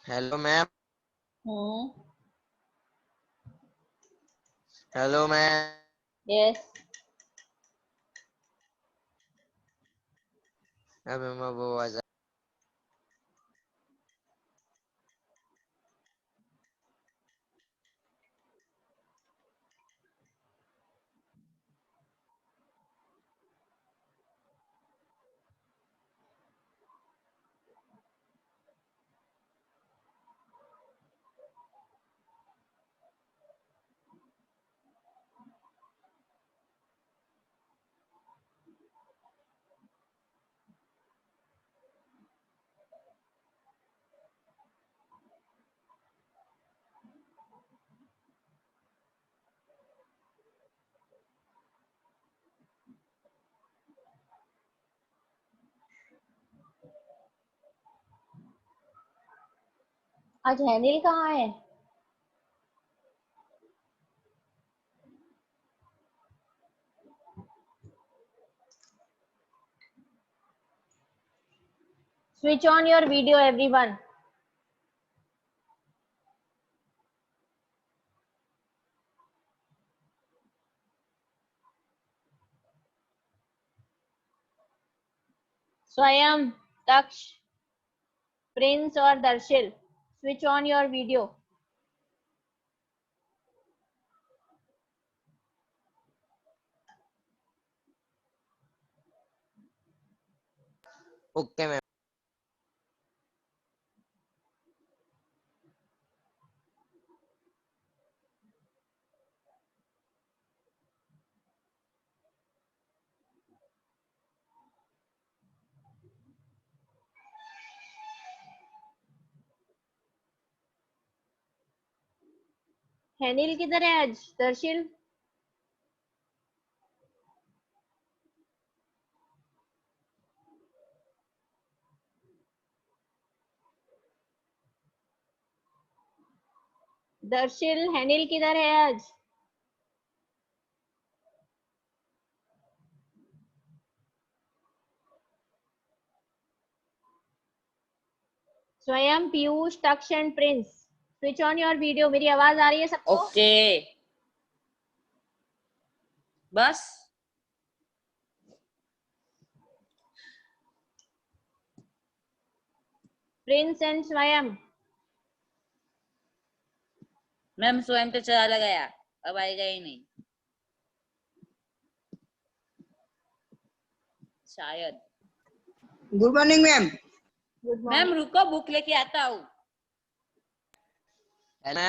Hello ma'am. Hmm. Hello ma'am. Yes. Ma'am वो आवाज आज हैनिल कहाँ है? Switch on your video, everyone. स्वयं, तक्ष, प्रिंस और Darsheel, switch on your video. Okay ma'am. हैनिल किधर है आज? दर्शिल, दर्शिल, हैनिल किधर है आज? Swayam, Piyush, Taksh and Prince, switch on your video. मेरी आवाज आ रही है सबको? ओके बस प्रिंस एंड स्वयं। मैम स्वयं तो चला गया, अब आएगा ही नहीं शायद। Good morning ma'am. Good ma'am morning. रुको, बुक लेके आता हूँ। हेलो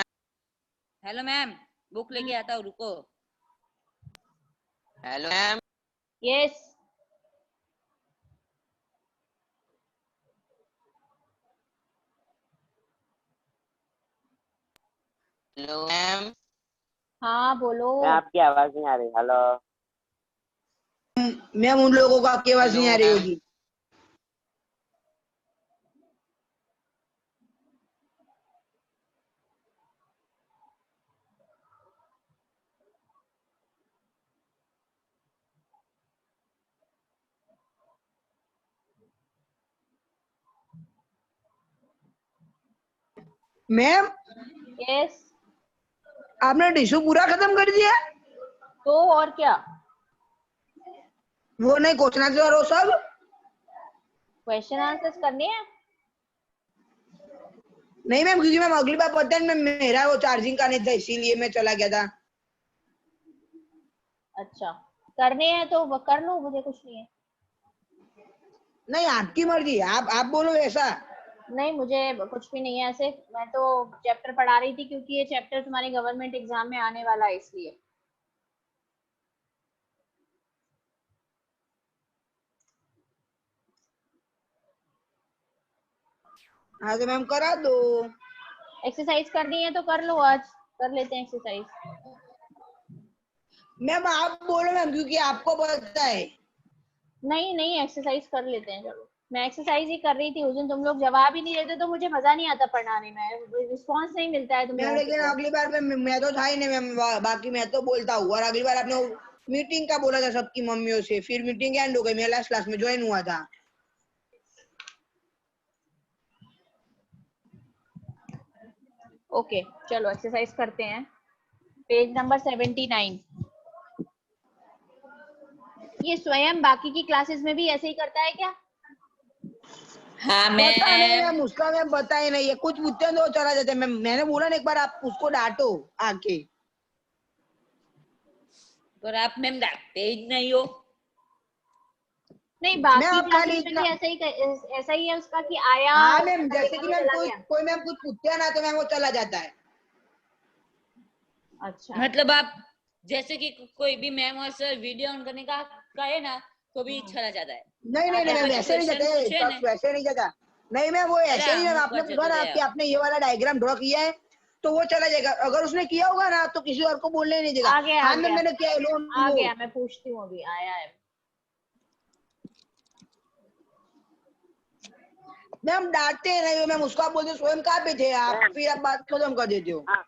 हेलो मैम, बुक लेके आता हूँ, रुको। Hello ma'am. Yes. Hello ma'am. हाँ बोलो। आपकी आवाज नहीं आ रही। हेलो मैम, उन लोगों को आपकी आवाज नहीं आ रही मैम। होगी। Ma'am, yes. आपने टिश्यू पूरा खत्म कर दिया? तो और क्या? वो नहीं, क्वेश्चन आंसर और वो सब? क्वेश्चन आंसर्स करने हैं? नहीं मैम, क्योंकि मैम अगली बार पता है मेरा वो चार्जिंग का नहीं था, इसीलिए मैं चला गया था। अच्छा, करने हैं तो कर लो, मुझे कुछ नहीं है। नहीं, आपकी मर्जी, आप बोलो ऐसा। नहीं, मुझे कुछ भी नहीं है ऐसे। मैं तो चैप्टर पढ़ा रही थी क्योंकि ये चैप्टर तुम्हारे गवर्नमेंट एग्जाम में आने वाला है, इसलिए। हाँ तो मैम करा दो। एक्सरसाइज करनी है तो कर लो, आज कर लेते हैं एक्सरसाइज। मैम आप बोलो मैम, क्योंकि आपको पता है। नहीं नहीं, एक्सरसाइज कर लेते हैं, चलो। मैं एक्सरसाइज ही कर रही थी उस दिन, तुम लोग जवाब ही नहीं देते तो मुझे मजा नहीं आता पढ़ाने में, रिस्पॉन्स नहीं मिलता है तुम मैम लोगों की लेकिन तरफ। अगली बार मैं तो था ही नहीं मैम, बाकी मैं तो बोलता हूँ। और अगली बार आपने मीटिंग का बोला था सबकी मम्मियों से, फिर मीटिंग एंड हो गई, मैं लास्ट क्लास में ज्वाइन हुआ था। ओके चलो एक्सरसाइज करते हैं। Page number 79। ये स्वयं बाकी की क्लासेस में भी ऐसे ही करता है क्या? हाँ बता नहीं मैम। मैम, उसका मैम बता ही नहीं है, कुछ पूछते हैं तो वो चला जाता है मैम। मैंने बोला ना एक बार आप उसको डांटो आके। पर आप मैम डांटते ही नहीं हो। नहीं मैं बाकी अब खाली क्लासेस में इतना, भी ऐसा ही है उसका कि आया हाँ और मैम, शक्ल जैसे दिखा कि के मैम चला कोई गया। कोई मैम कुछ पूछते हैं ना तो मैम वो चला जाता है। अच्छा मतलब आप जैसे कि कोई भी मैम और सर वीडियो ऑन करने का कहे ना तो भी चला जाता है। नहीं नहीं नहीं या मैम, कुछ वैसे नहीं क्वेश्चन जाते, पूछे ना। शख्स वैसे नहीं जाता। नहीं मैम, वो अरे ऐसे नहीं मैम, हम आपने कर पूछा ना देते कि आपने ये वाला डायग्राम ड्रॉ किया है तो वो चला जाएगा। अगर उसने किया होगा ना तो किसी और को बोलने ही नहीं देगा, आ गया हाँ मैम मैंने किया है, लो आ वो। गया। मैं पूछती हूँ अभी आया है। मैम डांटते हैं नहीं मैम उसको, आप बोलते स्वयं कहाँ पे थे आप, मैम, फिर आप बात खत्म कर देते हो। हाँ,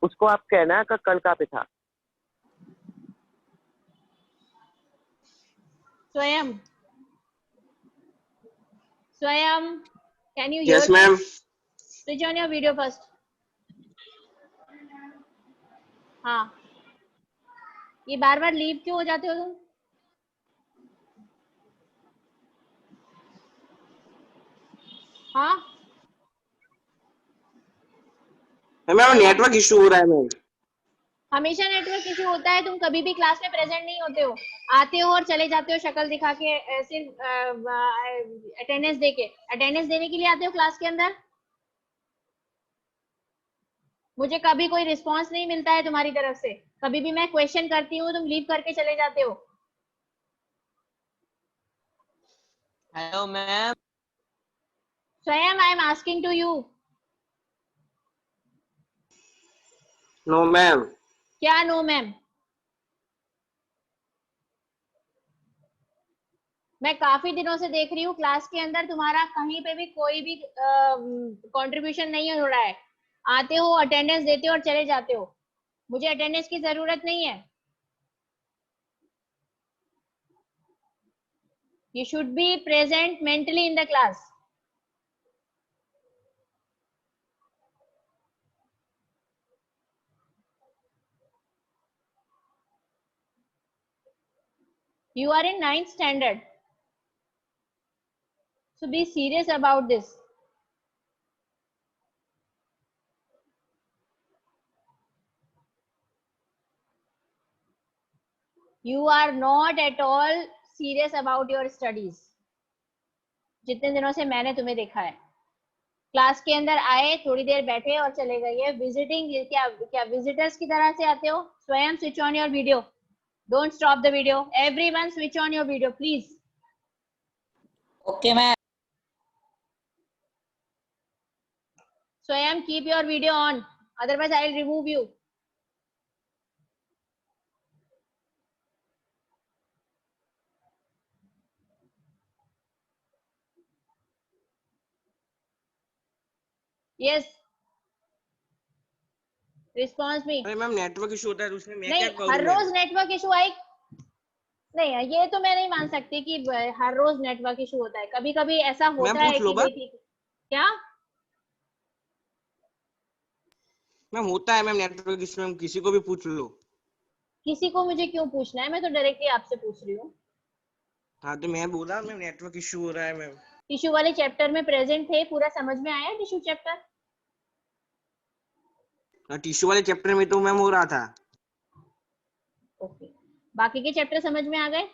उसको आप कहना कि कल कहाँ पे था। स्वयं स्वयं can you Yes, hear me? ma'am. Switch on your video first. हाँ ये बार बार लीव क्यों हो जाते हो तुम? हाँ मैम स्वयं नेटवर्क इशू हो रहा है मैम। हमेशा नेटवर्क इशू होता है। तुम कभी भी क्लास में प्रेजेंट नहीं होते हो, आते हो और चले जाते हो शक्ल दिखा के, सिर्फ अटेंडेंस दे के। अटेंडेंस देने के लिए आते हो क्लास के अंदर। मुझे कभी कोई रिस्पांस नहीं मिलता है तुम्हारी तरफ से। कभी भी मैं क्वेश्चन करती हूँ तुम लीव करके चले जाते हो। Hello ma'am. Swayam I am asking to you. No ma'am. क्या नो मैम? मैं काफी दिनों से देख रही हूँ क्लास के अंदर तुम्हारा कहीं पे भी कोई भी कंट्रीब्यूशन नहीं हो रहा है। आते हो अटेंडेंस देते हो और चले जाते हो। मुझे अटेंडेंस की जरूरत नहीं है। You should be present mentally in the class. You are in 9th standard. So be serious about this. You are not at all serious about your studies. जितने दिनों से मैंने तुम्हें देखा है क्लास के अंदर आए, थोड़ी देर बैठे और चले गए। ये विजिटिंग क्या क्या विजिटर्स की तरह से आते हो? Swayam switch on your video. Don't stop the video. Everyone switch on your video please. Okay ma'am. Swayam keep your video on, otherwise I will remove you. Yes response me. अरे मैम नेटवर्क इशू होता है तो उसमें मैं नहीं क्या करूं हर मैम। रोज नेटवर्क इशू आई नहीं है, ये तो मैं नहीं मान सकती कि हर रोज नेटवर्क इशू होता है। कभी कभी ऐसा मैम होता है पूछ लो कि बा। भाई ठीक क्या मैम होता है मैम नेटवर्क इशू, मैम किसी को भी पूछ लो। किसी को मुझे क्यों पूछना है? मैं तो डायरेक्टली आपसे पूछ रही हूँ। हाँ तो मैं बोला मैम नेटवर्क इशू हो रहा है मैम। टिश्यू वाले चैप्टर में प्रेजेंट थे, पूरा समझ में आया टिश्यू चैप्टर? टिश्यू वाले चैप्टर में तो मैम हो रहा था। ओके बाकी के चैप्टर समझ में आ गए?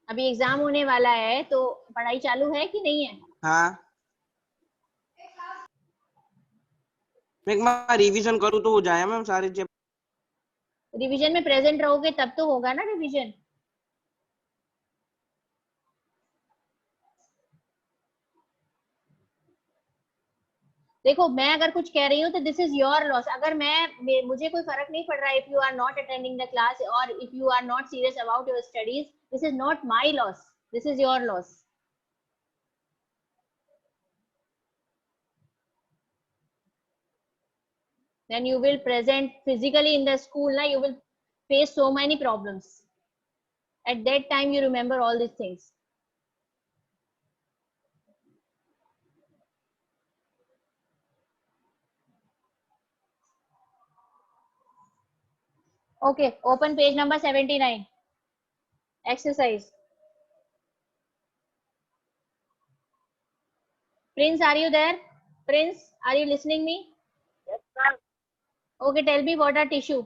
अभी एग्जाम होने वाला है तो पढ़ाई चालू है कि नहीं है? हाँ मैं एक बार रिवीजन करूँ तो हो जाए मैम सारे चैप्टर। रिवीजन में प्रेजेंट रहोगे तब तो होगा ना रिवीजन। देखो मैं अगर कुछ कह रही हूँ तो दिस इज योर लॉस। अगर मुझे कोई फर्क नहीं पड़ रहा है if you are not attending the class और if you are not serious about your studies, this is not my loss, this is your loss. Then you will present physically in the school na, you will face so many problems. At that time you remember all these things. Okay, open page number 79. Exercise. Prince, are you there? Prince, are you listening me? Yes, ma'am. Okay, tell me what are tissue.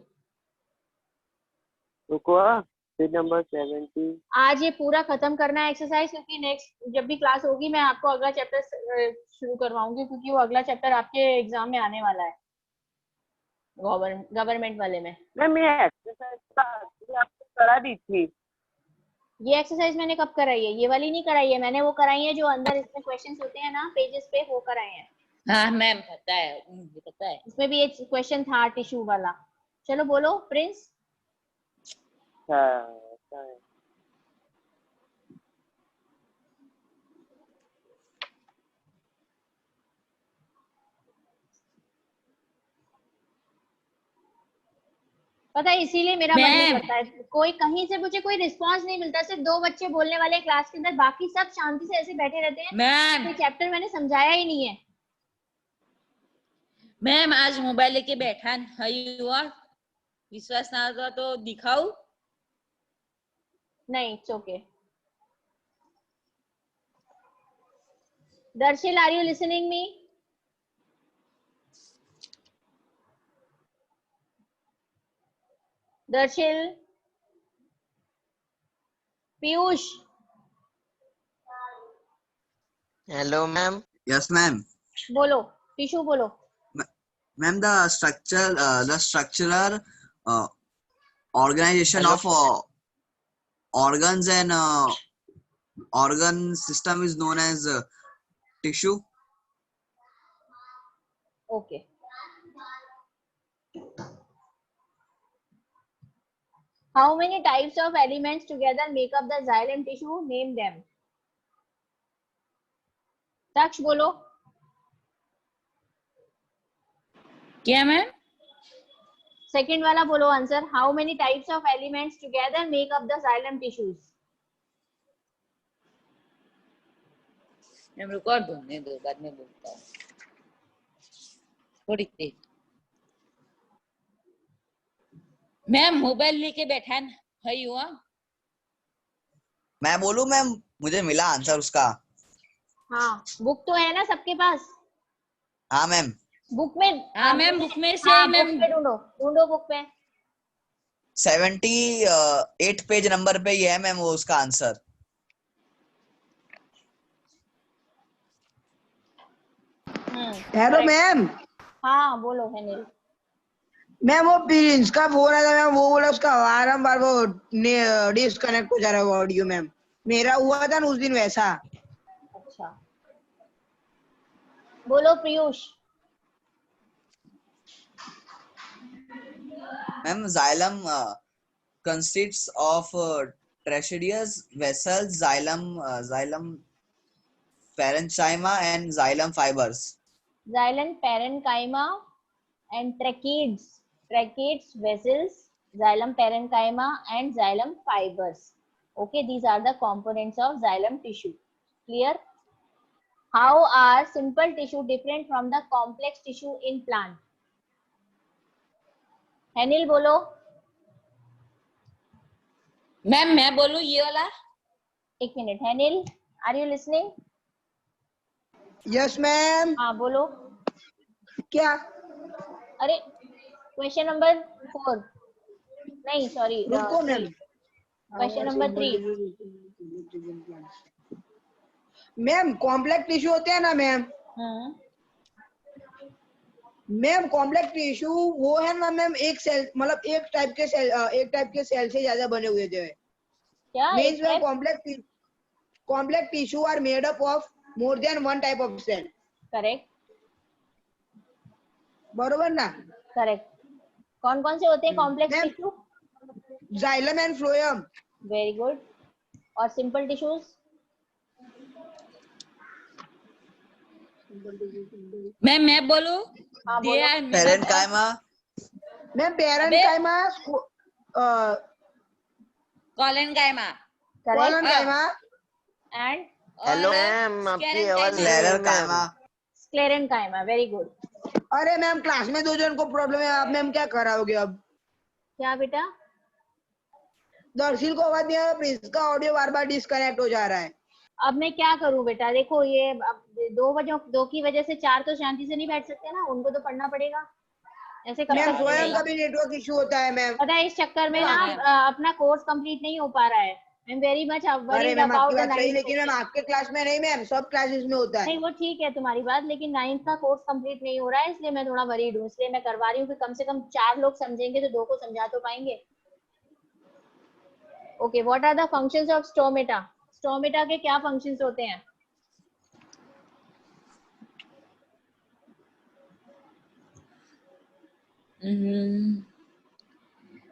रुको, page number 70. आज ये पूरा खत्म करना है exercise, क्योंकि next जब भी क्लास होगी मैं आपको अगला चैप्टर शुरू करवाऊंगी, क्योंकि वो अगला चैप्टर आपके एग्जाम में आने वाला है गवर्नमेंट वाले में। मैम ये एक्सरसाइज आपको करा दी थी। ये एक्सरसाइज मैंने कब कराई है? ये वाली नहीं कराई है मैंने, वो कराई है जो अंदर इसमें क्वेश्चंस होते हैं ना पेजेस पे, वो कराए हैं। हाँ मैम पता है, मुझे पता है। इसमें भी एक क्वेश्चन था टिश्यू वाला। चलो बोलो प्रिंस। हाँ, पता है इसीलिए मेरा मन नहीं मैम। करता है, कोई कहीं से मुझे कोई रिस्पांस नहीं मिलता। सिर्फ 2 बच्चे बोलने वाले क्लास के अंदर, बाकी सब शांति से ऐसे बैठे रहते हैं। मैम ये चैप्टर मैंने समझाया ही नहीं है। मैम आज मोबाइल लेके बैठा है हुआ, विश्वास ना होता तो दिखाऊं? नहीं, it's okay. Darshil, are you listening me? Darshil, Piyush, Hello, ma'am. Yes, ma'am. बोलो, टिश्यू बोलो। Ma'am, the structural organization Hello. of organs and organ system is known as tissue. Okay. How many types of elements together make up the xylem tissue? Name them. Taksh बोलो। क्या ma'am? Second वाला बोलो answer. How many types of elements together make up the xylem tissues? Ma'am record ढूंढने दो, बाद में बोलता हूँ थोड़ी देर। मैम मोबाइल लेके बैठा है हुआ। मैं बोलूं मैम, मुझे मिला आंसर उसका। हाँ, बुक तो है ना सबके पास? हाँ मैम। बुक में? हाँ मैम बुक में से हाँ, मैम। बुक पे ढूंढो, ढूंढो बुक पे। 78 पेज नंबर पे ये है मैम वो उसका आंसर। Hello ma'am. हाँ बोलो हेनिल। मैम वो प्रिंस का फोन आया था मैम, वो बोला उसका बारम्बार वो डिस्कनेक्ट हो जा रहा है ऑडियो मैम। मेरा हुआ था ना उस दिन वैसा। अच्छा बोलो Piyush. Ma'am xylem consists of tertiary vessels, xylem parenchyma and xylem fibers. Xylem parenchyma and tracheids, vessels, xylem parenchyma and xylem fibers. Okay, these are the components of xylem tissue. Clear? How are simple tissue different from the complex tissue in plant? Henil बोलो। Ma'am मैं बोलूं ये वाला? एक minute, Henil are you listening? Yes ma'am. हाँ बोलो। क्या? अरे क्वेश्चन नंबर 4 नहीं सॉरी, रुको ma'am. Question number 3। Ma'am complex tissue होते हैं ना मैम, मैम कॉम्प्लेक्स टिश्यू वो है ना मैम, एक सेल मतलब एक टाइप के सेल से ज्यादा बने हुए थे। क्या means ma'am complex tissue are made up of more than one type of cell. Correct, बरोबर ना? करेक्ट। कौन कौन से होते हैं complex tissue? Xylem and phloem. Very good. और सिंपल टिश्यूज? मैम मैं बोलूं? हाँ बोलो। Parenchyma. Ma'am parenchyma, collenchyma collenchyma and hello ma'am, आपकी आवाज स्क्लेरेन्काइमा। स्क्लेरेन्काइमा। Very good. अरे मैम क्लास में 2 जन को प्रॉब्लम है, आप मैम क्या कराओगे अब? क्या बेटा? दर्शिल को आवाज नहीं आ रहा, प्रिंस का ऑडियो बार बार डिस्कनेक्ट हो जा रहा है। अब मैं क्या करूं बेटा? देखो ये अब 2 की वजह से 4 तो शांति से नहीं बैठ सकते ना, उनको तो पढ़ना पड़ेगा। ऐसे कब मैम तक स्वयं चलेगा? का भी नेटवर्क इशू होता है मैम। पता है इस चक्कर में ना अपना कोर्स कंप्लीट नहीं हो पा रहा है। आई एम वेरी मच अरे वरीड मैम अबाउट आपकी द बात सही, 9th लेकिन मैम सेशन। आपके क्लास में नहीं मैम, सब क्लासेस में होता है। नहीं वो ठीक है तुम्हारी बात, लेकिन 9th का कोर्स कंप्लीट नहीं हो रहा है, इसलिए मैं थोड़ा वरीड हूँ, इसलिए मैं करवा रही हूँ कि कम से कम 4 लोग समझेंगे तो 2 को समझा तो पाएंगे। Okay, what are the functions of stomata? Stomata के क्या फंक्शंस होते हैं?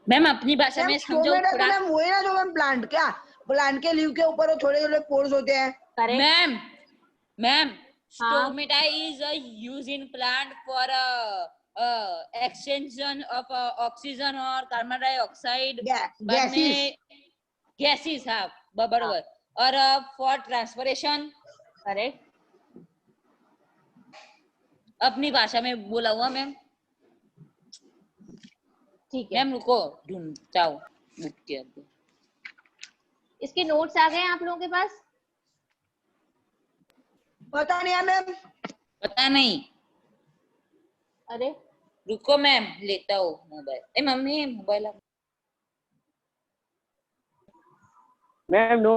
मैम अपनी भाषा में समझो स्टोमेटा तो थोड़ा। मैम वही ना जो मैम प्लांट के लीव के ऊपर छोटे छोटे पोर्स होते हैं। मैम हाँ। Stomata is use in plant for exchange of oxygen और कार्बन डाइऑक्साइड गैसेस। हाँ बराबर। और फॉर ट्रांसपोर्टेशन। करेक्ट। अपनी भाषा में बोला हुआ मैम। ठीक है मैम रुको ढूंढ जाओ बुक के अंदर। इसके नोट्स आ गए हैं आप लोगों के पास? पता नहीं है मैम। पता नहीं। अरे रुको मैम लेता हूँ मोबाइल। ए मम्मी मोबाइल। Ma'am no.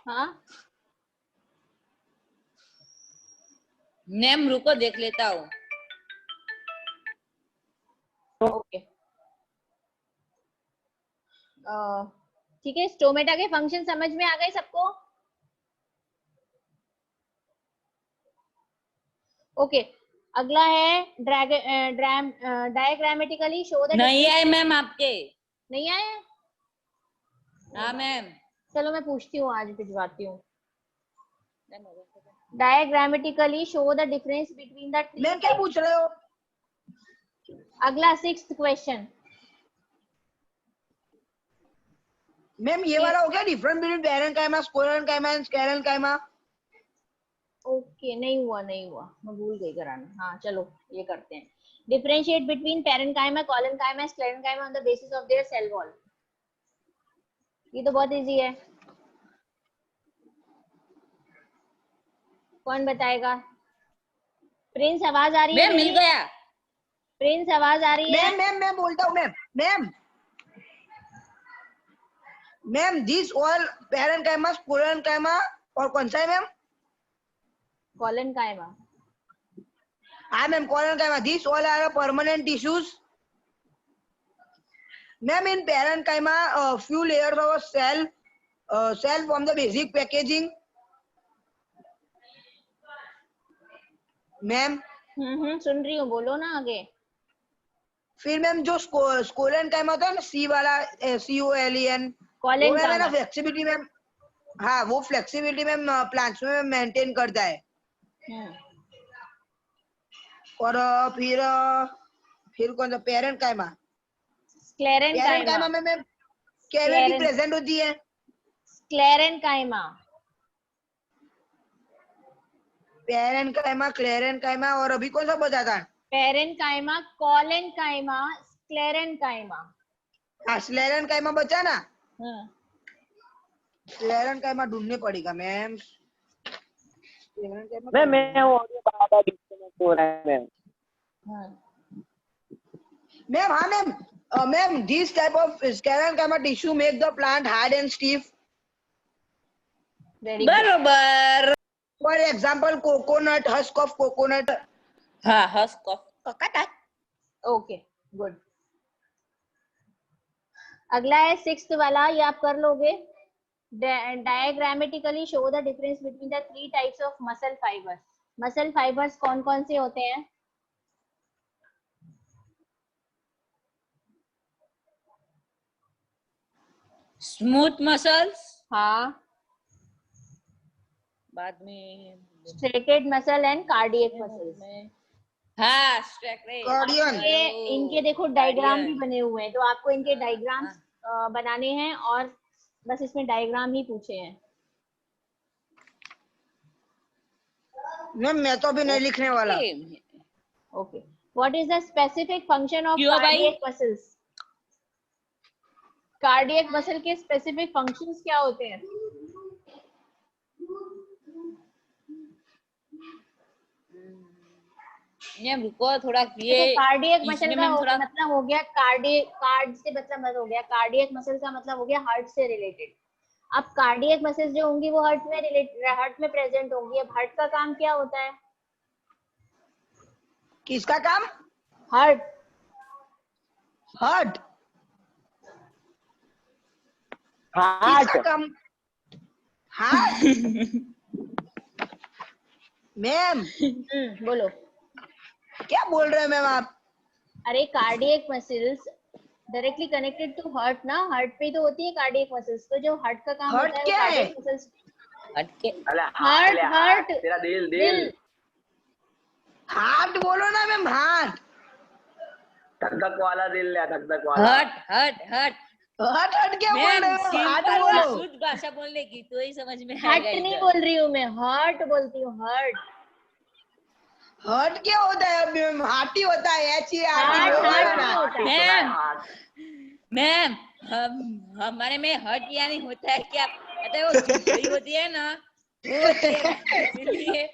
हाँ मैम रुको देख लेता हूँ। ओके ठीक है। स्टोमेटा के फंक्शन समझ में आ गए सबको? ओके अगला है डायग्रामेटिकली शो द। नहीं आए मैम आपके? नहीं आए? हाँ मैम। चलो मैं पूछती हूँ, आज भिजवाती हूँ। Diagrammatically show the difference between the. Ma'am क्या पूछ रहे हो? अगला 6th क्वेश्चन। मैम ये वाला हो गया difference between parenchyma, sporenchyma and sclerenchyma. Okay नहीं हुआ मैं भूल गई कराना। हाँ चलो ये करते हैं। Differentiate between parenchyma, collenchyma, sclerenchyma on the basis of their cell wall. ये तो बहुत इजी है, कौन बताएगा? प्रिंस आवाज आ रही है? मैम मिल गया। प्रिंस आवाज आ रही है? मैं बोलता हूँ ma'am this all parenchyma, sporenchyma और कौन सा है मैम? कोलेन्काइमा। हाँ ma'am collenchyma. This all are permanent tissues. Ma'am in parenchyma few layers of a cell form the basic packaging. Ma'am सुन रही हूँ, बोलो ना आगे। फिर मैम जो स्कोलेन्काइमा होता है ना, सी वाला, COLEN, वो मैम है ना फ्लेक्सिबिलिटी मैम। हाँ वो फ्लेक्सिबिलिटी मैम प्लांट्स में मेंटेन करता है। और फिर कौन सा? पैरेन्काइमा। पैरेन्काइमा में मैम कैविटी प्रेजेंट होती है। स्क्लेरेन्काइमा। पैरेन्काइमा, क्लेरेन्काइमा और अभी कौन सा बचा था? Parenchyma, collenchyma, sclerenchyma. हाँ स्क्लेरेन्काइमा बचा ना। स्क्लेरेन्काइमा ढूंढने पड़ेगा मैम। मैं ऑडियो बार-बार डिस्कनेक्ट हो रहा है मैम। मैम हाँ ma'am this type of sclerenchyma tissue make the plant hard and stiff. बरोबर। For example coconut, husk of coconut. हाँ husk of coconut. Okay good. अगला है 6th वाला, ये आप कर लोगे। Diagrammatically show the difference between the 3 types of muscle fibers. Muscle fibers कौन कौन से होते हैं? Smooth muscles. हाँ। बाद में striated muscle and cardiac muscles. हाँ स्ट्रेटेड। इनके देखो डायग्राम भी बने हुए हैं, तो आपको इनके डायग्राम्स बनाने हैं और बस इसमें डायग्राम ही पूछे हैं। मैम मैं तो अभी नहीं लिखने वाला। Okay what is the specific function of cardiac muscles? Cardiac muscle के स्पेसिफिक फंक्शंस क्या होते हैं? मैम रुको थोड़ा ये कार्डियक मसल इसमें का मैम थोड़ा मतलब हो गया कार्ड से मतलब हो गया कार्डियक मसल का मतलब हो गया हार्ट से रिलेटेड। अब कार्डियक मसल्स जो होंगी वो हार्ट में प्रेजेंट होंगी। अब हार्ट का काम क्या होता है? किसका काम? हार्ट। हार्ट हार्ट किसका काम? हार्ट मैम बोलो क्या बोल रहे हैं मैम आप? अरे cardiac muscles directly connected to heart ना, हार्ट पे तो होती है कार्डियक मसल्स। तो जो हार्ट का काम हार्ट होता है क्या वो है? Cardiac muscles. हटके हार्ट तेरा दिल दिल। हार्ट बोलो ना मैम, हार्ट। धक धक वाला दिल है, धक धक वाला। हट हट हट हार्ट हार्ट क्या बोल मैम रहे हो? हार्ट सिंपल बोलो। शुद्ध भाषा बोलने की तो ही समझ में हार्ट आएगा नहीं इधर। बोल रही हूँ मैं, हार्ट बोलती हूँ, हार्ट। हार्ट क्या होता है मैम? हार्ट ही होता है, H E R T heart बोलो हार्ट ना। नहीं होता है। मैम मैम हमारे में हट यानी होता है क्या पता है? वो चिड़चिड़ी होती है ना वो होती है मैम, इसीलिए।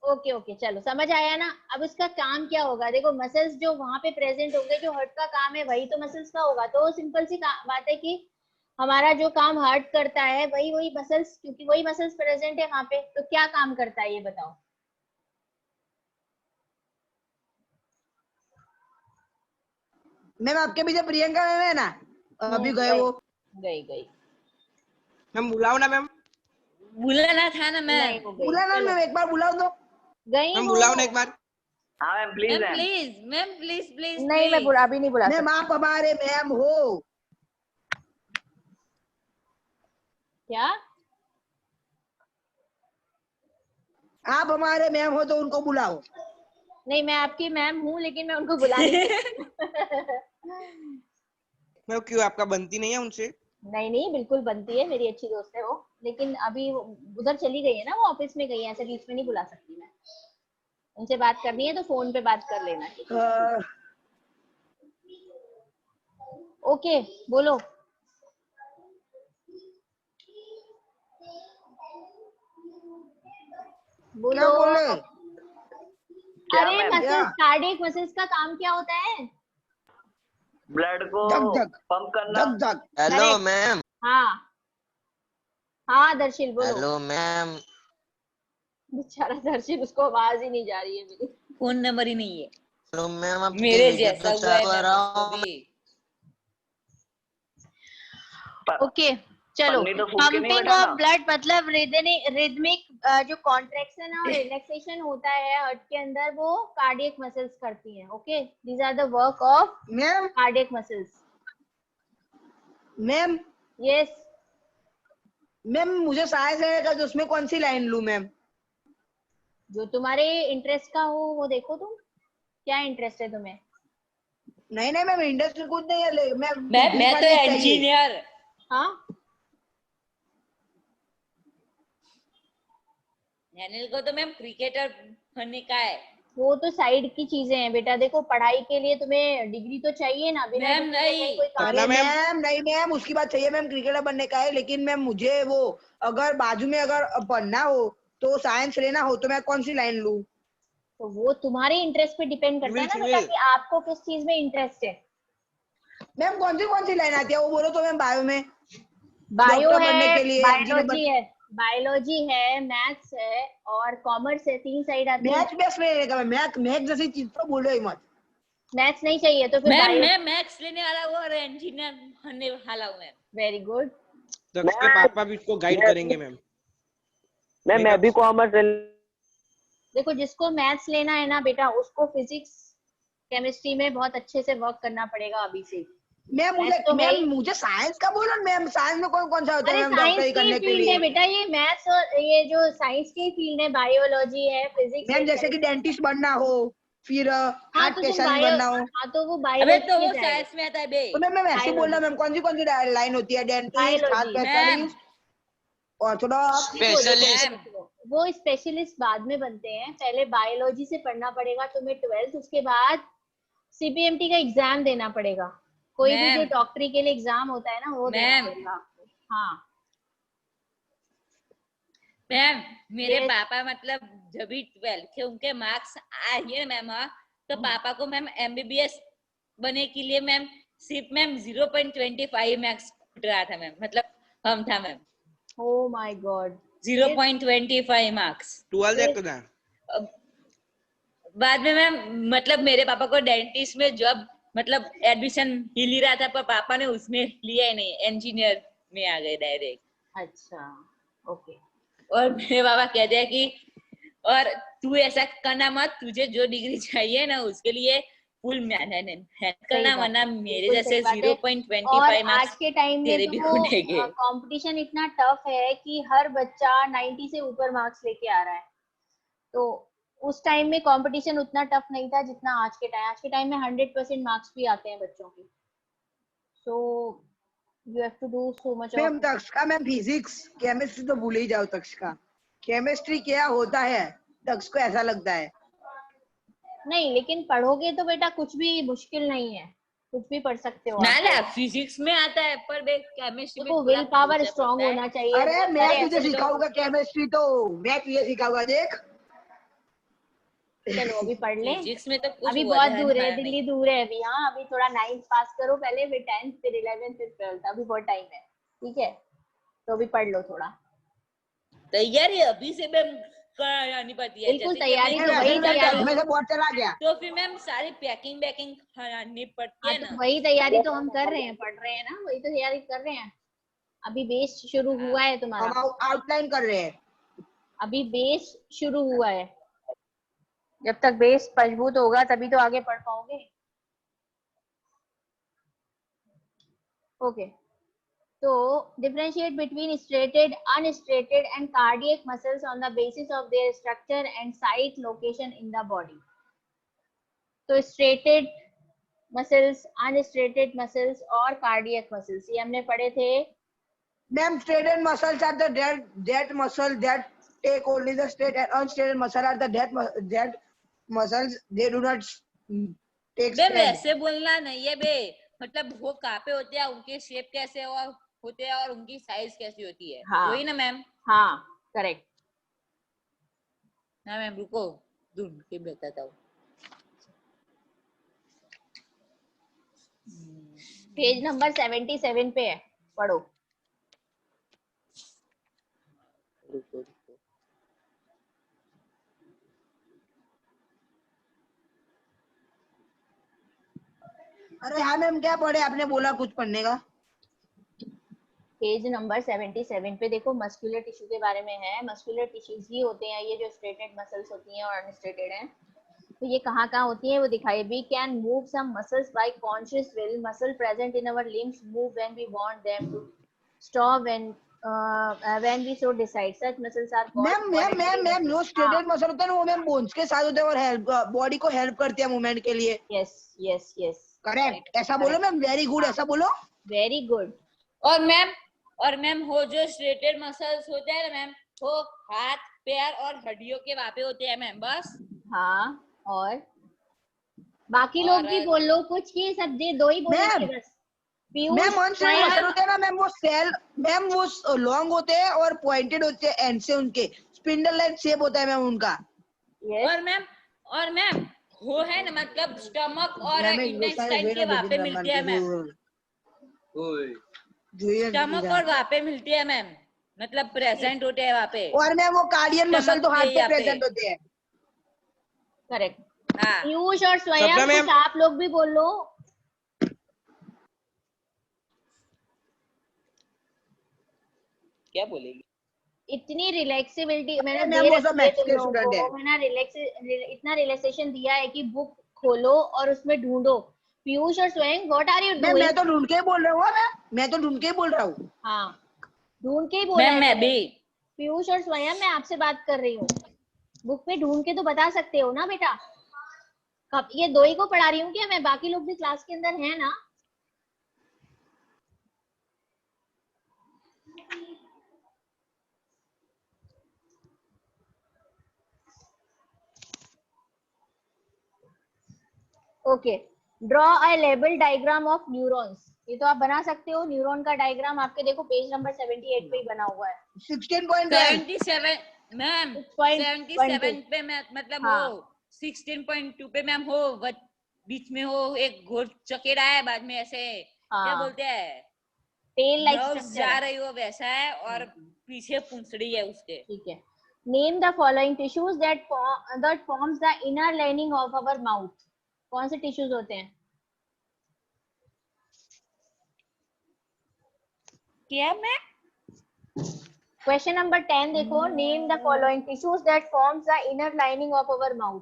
ओके ओके चलो समझ आया ना। अब इसका काम क्या होगा? देखो मसल्स जो वहां पे प्रेजेंट होंगे, जो हार्ट का काम है वही तो मसल्स का होगा। तो सिंपल सी बात है कि हमारा जो काम हार्ट करता है वही वही मसल्स, क्योंकि वही मसल्स प्रेजेंट है वहां पे, तो क्या काम करता है ये बताओ? मैम आपके पीछे प्रियंका मैम है ना, अभी गए वो। गई गई मैम बुलाओ ना मैम। बुलाना था ना मैम। नहीं वो गई। बुला ना चलो, मैम, एक बार बुलाओ तो। गई मैम वो। बुलाओ ना एक बार। हाँ ma'am please ma'am. Ma'am please please नहीं मैं बुला अभी नहीं बुला मैम सकती। आप हमारे मैम हो। क्या? आप हमारे मैम हो तो उनको बुलाओ। नहीं मैं आपकी मैम हूँ लेकिन मैं उनको बुला नहीं सकती। मैम क्यों आपका बनती नहीं है उनसे? नहीं नहीं बिल्कुल बनती है, मेरी अच्छी दोस्त है वो। लेकिन अभी उधर चली गई है ना, वो ऑफिस में गई है, ऐसे बीच में नहीं बुला सकती मैं। उनसे बात करनी है तो फोन पे बात कर लेना, ठीक है? अ, ओके बोलो। क्या बोलो। बोल रहे? क्या अरे मैम? मसल्स, कार्डियक मसल्स का काम क्या होता है? ब्लड को धक धक पंप करना। धक धक। Hello Correct. मैम। हाँ हाँ दर्शिल बोलो। Hello ma'am. बेचारा दर्शिल, उसको आवाज ही नहीं जा रही है मेरी। फोन नंबर ही नहीं है हेलो मैम, आपकी मेरे वीडियो जैसा तो हुआ है चालू मैम रहा। उसको भी। ओके चलो। पन्नी तो फूक के नहीं पंपिंग बैठाना। ऑफ ब्लड मतलब रिदमिक जो कॉन्ट्रैक्शन और रिलैक्सेशन होता है हार्ट के अंदर, वो कार्डियक मसल्स करती हैं। Okay, these are the work of ma'am cardiac muscles. Ma'am yes. Ma'am मुझे साइंस है तो उसमें कौन सी लाइन लूं मैम? जो तुम्हारे इंटरेस्ट का हो वो देखो। तुम क्या इंटरेस्ट है तुम्हें? नहीं नहीं मैम, इंडस्ट्री कुछ नहीं है मैं डिग्री तो खाली चाहिए। इंजीनियर। हाँ अनिल को तो मैम क्रिकेटर बनने का है। वो तो साइड की चीजें हैं बेटा। देखो पढ़ाई के लिए तुम्हें डिग्री तो चाहिए ना, बिना मैम, डिग्री के नहीं। कोई काम अरे मैम। मैम नहीं मैम, उसकी बात चाहिए मैम, क्रिकेटर बनने का है। लेकिन मैम मुझे वो अगर बाजू में अगर पढ़ना हो तो साइंस लेना हो तो मैं कौन सी लाइन लूं? तो वो तुम्हारे इंटरेस्ट पे डिपेंड करता है ना बेटा, सिविल। कि आपको किस चीज में इंटरेस्ट है। मैम कौन सी लाइन आती है वो बोलो तो मैम। बायो में बायो डॉक्टर बनने है, के लिए, बायोलॉजी है, बायोलॉजी है, मैथ्स है और कॉमर्स है। 3 साइड आती है। मैथ बेस में रहेगा। मैथ मैथ जैसी चीज तो बोलो ही मत। मैथ्स नहीं चाहिए तो फिर मैम बायो। मैं मैथ्स लेने वाला हूँ और इंजीनियर बनने वाला हूँ मैम। Very good. तो उसके पापा भी इसको गाइड करेंगे मैम। मैं भी कॉमर्स। देखो जिसको मैथ्स लेना है ना बेटा, उसको फिजिक्स केमिस्ट्री में बहुत अच्छे से वर्क करना पड़ेगा अभी से। मैम Maths तो है मैम ही। मुझे साइंस का बोलो मैम। साइंस में कौन कौन सा होता है अरे मैम साइंस डॉक्टरी की करने के फील्ड है लिए? बेटा ये। मैथ्स और ये जो साइंस की फील्ड है, बायोलॉजी है, फिजिक्स है, मैम जैसे कि chemistry है। डेंटिस्ट बनना हो, फिर हाँ हार्ट तो तुम स्पेशलिस्ट बनना हो। हाँ तो वो अबे बायोलॉजी तो में वो जाएगा। साइंस में आता है बे। तो मैम मैं ऐसे बोल रहा बायोलॉजी मैम, कौन सी लाइन होती है? Dentist, heart biology ma'am specialist, Orthodox. Specialist. वो स्पेशलिस्ट बाद में बनते हैं। पहले बायोलॉजी से पढ़ना पड़ेगा तुम्हें 12th, उसके बाद सीपीएमटी का एग्जाम देना पड़ेगा। कोई भी मैम। जो डॉक्टरी के लिए एग्जाम होता है ना वो देना मैम। पड़ेगा आपको। हाँ मैम मेरे Yes. पापा मतलब जब भी 12th के उनके मार्क्स आए मैम, तो पापा को मैम एमबीबीएस बने के लिए मैम सिर्फ मैम 0.25 मार्क्स छूट रहा था मैम, मतलब कम था ma'am. Oh my God. 0.25 marks. 12 एक था। बाद में मैम मतलब मेरे पापा को डेंटिस्ट में जॉब मतलब एडमिशन ही ले रहा था, पर पापा ने उसमें लिया ही नहीं, इंजीनियर में आ गए डायरेक्ट। अच्छा ओके। और मेरे पापा कहते हैं कि और तू ऐसा करना मत, तुझे जो डिग्री चाहिए ना उसके लिए फुल मेहनत करना, वरना मेरे जैसे 0.25 और आज मार्क्स के टाइम में तेरे भी खुलेंगे। तो कंपटीशन इतना टफ है कि हर बच्चा 90 से ऊपर मार्क्स लेके आ रहा है। तो उस टाइम में कंपटीशन उतना टफ नहीं था जितना आज के टाइम। आज के टाइम में 100% मार्क्स भी आते हैं बच्चों के। So you have to do so much ma'am off. Takshaka ma'am physics chemistry तो भूल ही जाओ। तक्षका केमिस्ट्री क्या होता है तक्ष को ऐसा लगता है। नहीं लेकिन पढ़ोगे तो बेटा कुछ भी मुश्किल नहीं है, कुछ भी पढ़ सकते हो ना आप। ना फिजिक्स में आता है, पर केमिस्ट्री में देखो थोड़ा विल पावर concept स्ट्रांग होता है। होना चाहिए। अरे बहुत मैं सारे तुझे ऐसे लोग। सिखाऊंगा केमिस्ट्री, तो मैं तुझे सिखाऊंगा देख। चलो अभी पढ़ ले। फिजिक्स में तो कुछ अभी बहुत वजह दूर है, नहीं। दिल्ली दूर है अभी। हाँ अभी थोड़ा 9th पास करो पहले, फिर 10th, फिर 11th, फिर 12th। अभी बहुत टाइम है, ठीक है? तो अभी पढ़ लो थोड़ा। तैयारी अभी से मैम करानी पड़ती है, बिल्कुल जैसे कि तैयारी मैं तो वही दिल्ली जाता तैयारी मैं हूँ से बहुत चला गया। तो फिर मैम सारी पैकिंग बैकिंग करानी पड़ती हाँ है तो ना। वही तैयारी तो हम कर रहे हैं, पढ़ रहे हैं ना, वही तो तैयारी कर रहे हैं। अभी बेस शुरू हुआ है तुम्हारा, हम आउटलाइन कर रहे हैं। अभी बेस शुरू हुआ है। जब तक बेस मजबूत होगा तभी तो आगे पढ़ पाओगे। ओके तो differentiate between striated, unstriated and cardiac muscles on the basis of their structure and site location in the body. तो striated muscles, unstriated muscles और cardiac muscles ये हमने पढ़े थे। Ma'am, striated muscles are the that muscle that take only the straight, and unstraighted muscle are the that muscles they do not take bay spread. वैसे बोलना नहीं है बे, मतलब वो कहाँ पे होते हैं, उनके शेप कैसे होते हैं और उनकी साइज कैसी होती है, हाँ वही ना मैम? हाँ करेक्ट। हाँ मैम रुको ढूंढ के बताता हूँ। पेज नंबर 77 पे है, पढ़ो। रुको। अरे हाँ मैम, क्या पढ़े आपने? बोला कुछ पढ़ने का। पेज नंबर 77 पे देखो, मस्कुलर टिश्यू के बारे में है। मस्कुलर टिश्यूज ही होते हैं ये जो स्ट्रेटेड मसल्स होती हैं और अनस्ट्रेटेड हैं। तो ये कहाँ कहाँ होती हैं वो दिखाइए। We can move some muscles by conscious will. Muscle present in our limbs move when we want them to stop when we so decide. Such muscles are called voluntary ma'am जो muscles. स्ट्रेटेड मसल होता है ना वो ma'am bones के साथ होते हैं और हेल्प बॉडी को हेल्प करते हैं मूवमेंट के लिए। यस यस यस करेक्ट, ऐसा बोलो मैम। वेरी गुड, ऐसा बोलो। Very good. और मैम वो जो स्ट्रेटेड मसल्स होते हैं ना मैम, वो हाथ पैर और हड्डियों के वहाँ पे होते हैं मैम, बस। हाँ और बाकी लोग भी बोल लो कुछ, ही सब दो ही बोलेंगे बस। मैम अनस्ट्रेटेड मसल होते हैं ना मैम, वो सेल मैम वो लॉन्ग होते हैं और पॉइंटेड होते हैं एंड से, उनके स्पिंडल लाइक शेप होता है मैम उनका। और मैम वो है ना मतलब स्टमक और इंटेस्टाइन के वहाँ पे मिलते हैं मैम। स्टमक और वहाँ पे मिलती है मैम, मतलब प्रेजेंट होते हैं वहाँ पे। और मैम वो कार्डियन मसल तो हार्ट पे यहाँ पे। प्रेजेंट होते हैं। करेक्ट। हाँ पीयूष और स्वयं कुछ आप लोग भी बोल लो। क्या बोलेगी? इतनी रिलैक्सिबिलिटी मैंने मैम दे वो रखी सब है मैथ्स तुम के लोगों स्टूडेंट है। को। मैंने इतना रिलैक्सेशन दिया है कि बुक खोलो और उसमें ढूंढो। पीयूष और स्वयं व्हाट आर यू डूइंग? मैं तो ढूंढ के ही बोल रहा हूँ। मैं तो ढूंढ के ही बोल रहा हूँ। हाँ ढूंढ के ही बोला है मैं मैंने। भी। पीयूष और स्वयं मैं आपसे बात कर रही हूँ। बुक पे ढूंढ के तो बता सकते हो ना बेटा। कब ये दो ही को पढ़ा रही हूँ क्या मैं? बाकी लोग भी क्लास के अंदर है ना? Okay draw a label diagram of neurons. ये तो आप बना सकते हो, न्यूरॉन का डायग्राम आपके देखो पेज नंबर 78 पे ही बना हुआ है। 16.12 77 मैम 6.12 77 पे मैं मतलब हाँ। हो 16.2 पे मैम हो बीच में हो एक गोल चकेरा है, बाद में ऐसे क्या हाँ, बोलते हैं टेल लाइक नर्व्स स्ट्रक्चर जा है। रही हो वैसा है, और पीछे पूंछड़ी है उसके। ठीक है। Name the following tissues that forms the inner lining of our mouth. कौन से टिश्यूज होते हैं? क्या मैं क्वेश्चन नंबर 10 देखो, name the following tissues that forms the inner lining of our mouth.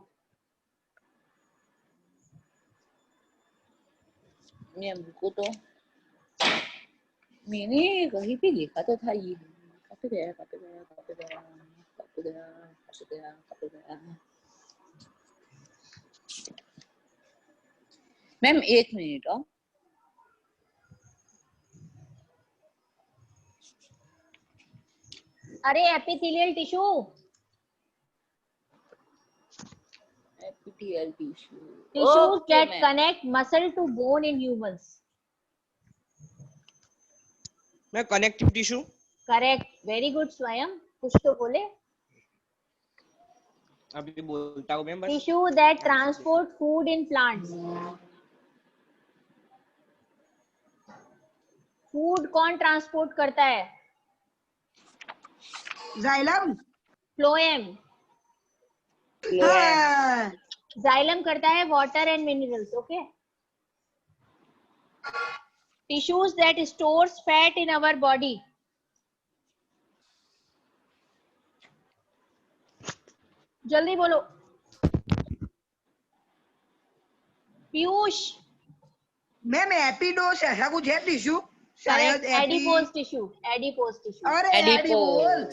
Ma'am को तो मैंने कहीं पे लिखा तो था ये, कहाँ गया। मैम एक मिनट अरे epithelial tissue. epithelial tissue. Tissues Okay, that ma'am. connect muscle to bone in humans. मैं connective tissue. Correct. Very good, स्वयं। कुछ तो बोले। अभी बोलता हूँ मैं बस। Tissue that transport food in plants. Food कौन ट्रांसपोर्ट करता है? जाइलम। फ्लोएम। हाँ। जाइलम करता है water and minerals. Okay. Tissues that stores fat in our body. जल्दी बोलो। पीयूष। मैम एपिडोस ऐसा कुछ है टिश्यू शायद। Adipose tissue. Adipose tissue. अरे एडिपोल।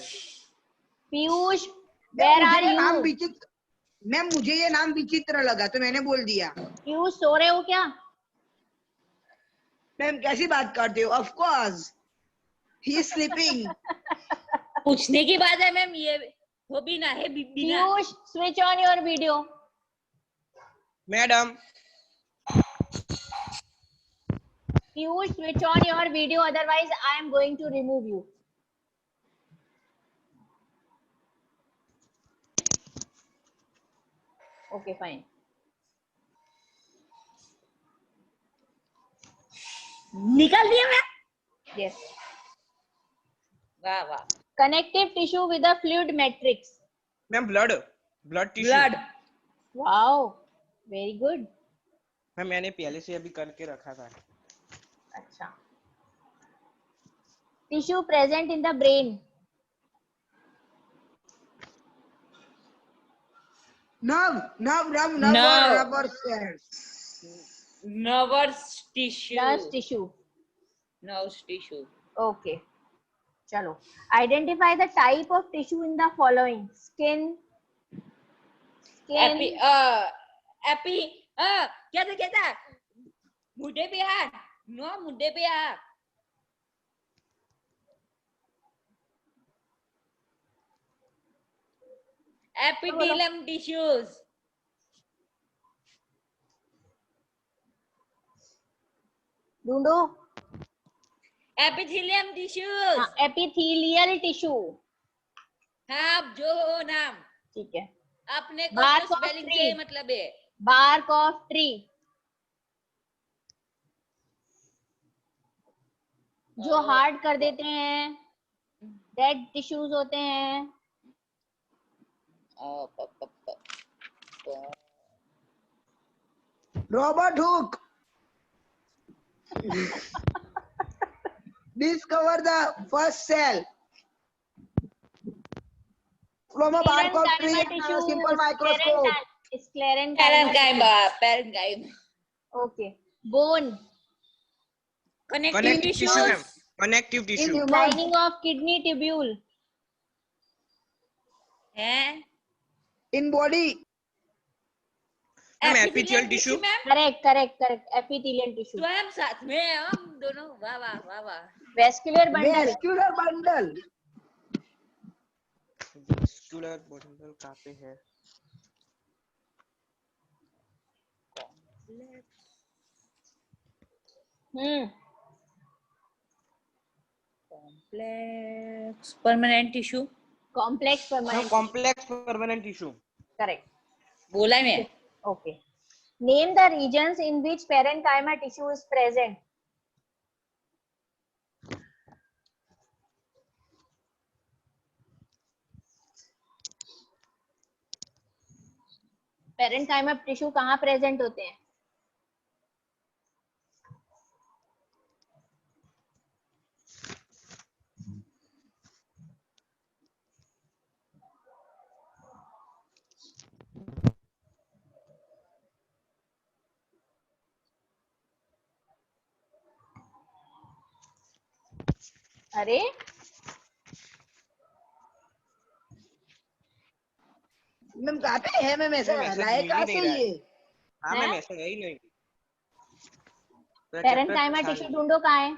Piyush, where are you? Ma'am मुझे ये नाम विचित्र लगा तो मैंने बोल दिया। पीयूष सो रहे हो क्या? मैम कैसी बात करते हो? Of course he is sleeping. पूछने की बात है मैम, ये वो भी ना है बिना। Piyush, switch on your video. Madam. Piyush, switch on your video, otherwise I am going to remove you. Okay, fine. निकाल दिया मैं। Yes. वाह वाह। Connective tissue with a fluid matrix. Ma'am blood tissue. Blood. Wow, very good. Ma'am मैंने पहले से अभी करके रखा था। अच्छा। Tissue present in the brain. Nerve cells. Nervous tissue. Nerve tissue. Nerve tissue. Okay. चलो. Identify the type of tissue in the following: skin. AP क्या था मुद्दे पे आ, नो मुद्दे पे आ। epithelium tissues. ढूंढो। epithelium tissues. हाँ, epithelial tissue. हाँ जो हो नाम ठीक है। अपने को Bark तो of स्पेलिंग tree. से मतलब है। Bark of tree. जो हार्ड कर देते हैं, डेड टिश्यूज होते हैं। Robert Hooke discover the first cell from a bark of tree and a simple microscope. Parenchyma. Okay. Bone. Connective tissue ma'am. Connective tissue. Lining of kidney tubule. है In body. Ma'am epithelial tissue. Correct. Epithelial tissue. स्वयं साथ में हम दोनों। वाह वाह वाह वाह। Vascular bundle. Vascular bundle. Vascular bundle कहाँ पे है? Complex permanent tissue, complex permanent, complex permanent tissue. Correct. बोला मैं। Okay, name the regions in which parenchyma tissue is present. Parenchyma tissue कहाँ प्रेजेंट होते हैं? अरे मैम कहाँ पे है मैम? ऐसा लाए कहाँ से ये? हाँ मैम ऐसा है ही नहीं। पेरेन्काइमा टिश्यू ढूंढो कहाँ है?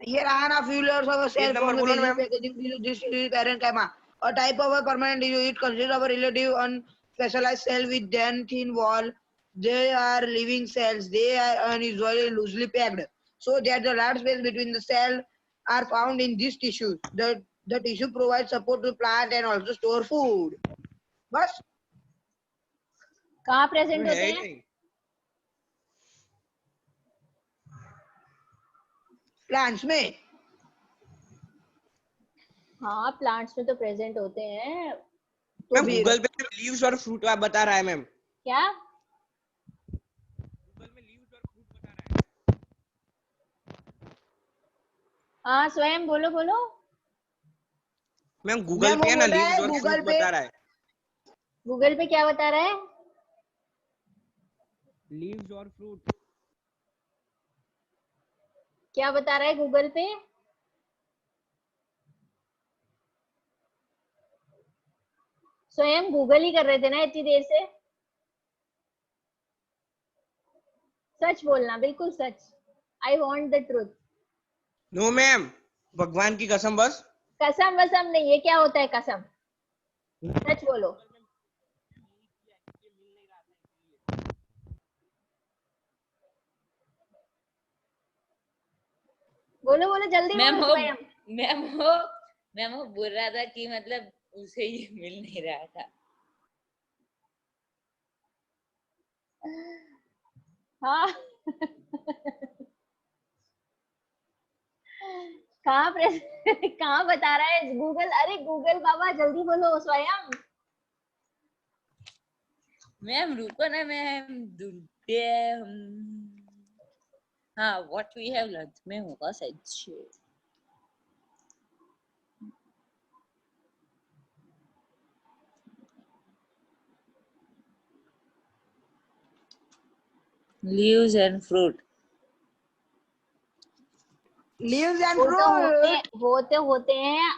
ये रहा ना, few layers of a cell number form the बोलो ना basic ma'am. packaging tissue. This is parenchyma, a type of a permanent tissue. It consists of a relative unspecialized cell with then thin wall. They are living cells. They are usually loosely packed, so that the large space between the cell are found in these tissues. The tissue provides support to plant and also store food. बस कहाँ present होते है ही हैं? नहीं। Plants में। हाँ, plants में तो प्रेजेंट होते हैं। तो मैम फिर गूगल पे लीव्स और फ्रूट बता रहा है मैम। क्या? गूगल में लीव्स और फ्रूट बता रहा है। हाँ स्वयं बोलो बोलो। मैम गूगल पे है ना, लीव्स और गूगल फ्रूट पे बता रहा है। गूगल पे क्या बता रहा है? लीव्स और फ्रूट। क्या बता रहा है गूगल पे? स्वयं गूगल ही कर रहे थे ना इतनी देर से। सच बोलना, बिल्कुल सच। I want the truth. No ma'am, भगवान की कसम बस। कसम वसम नहीं, ये क्या होता है कसम? सच बोलो। बोलो बोलो जल्दी बोलो स्वयं। मैम वो बोल रहा था कि मतलब उसे ये मिल नहीं रहा था। हाँ कहाँ बता रहा है गूगल? अरे गूगल बाबा जल्दी बोलो स्वयं। मैम रुको ना मैम, ढूंढते हैं हम। हाँ, व्हाट वी हैव लंच में होगा सच। Leaves and fruit. Leaves and fruit वो तो होते हैं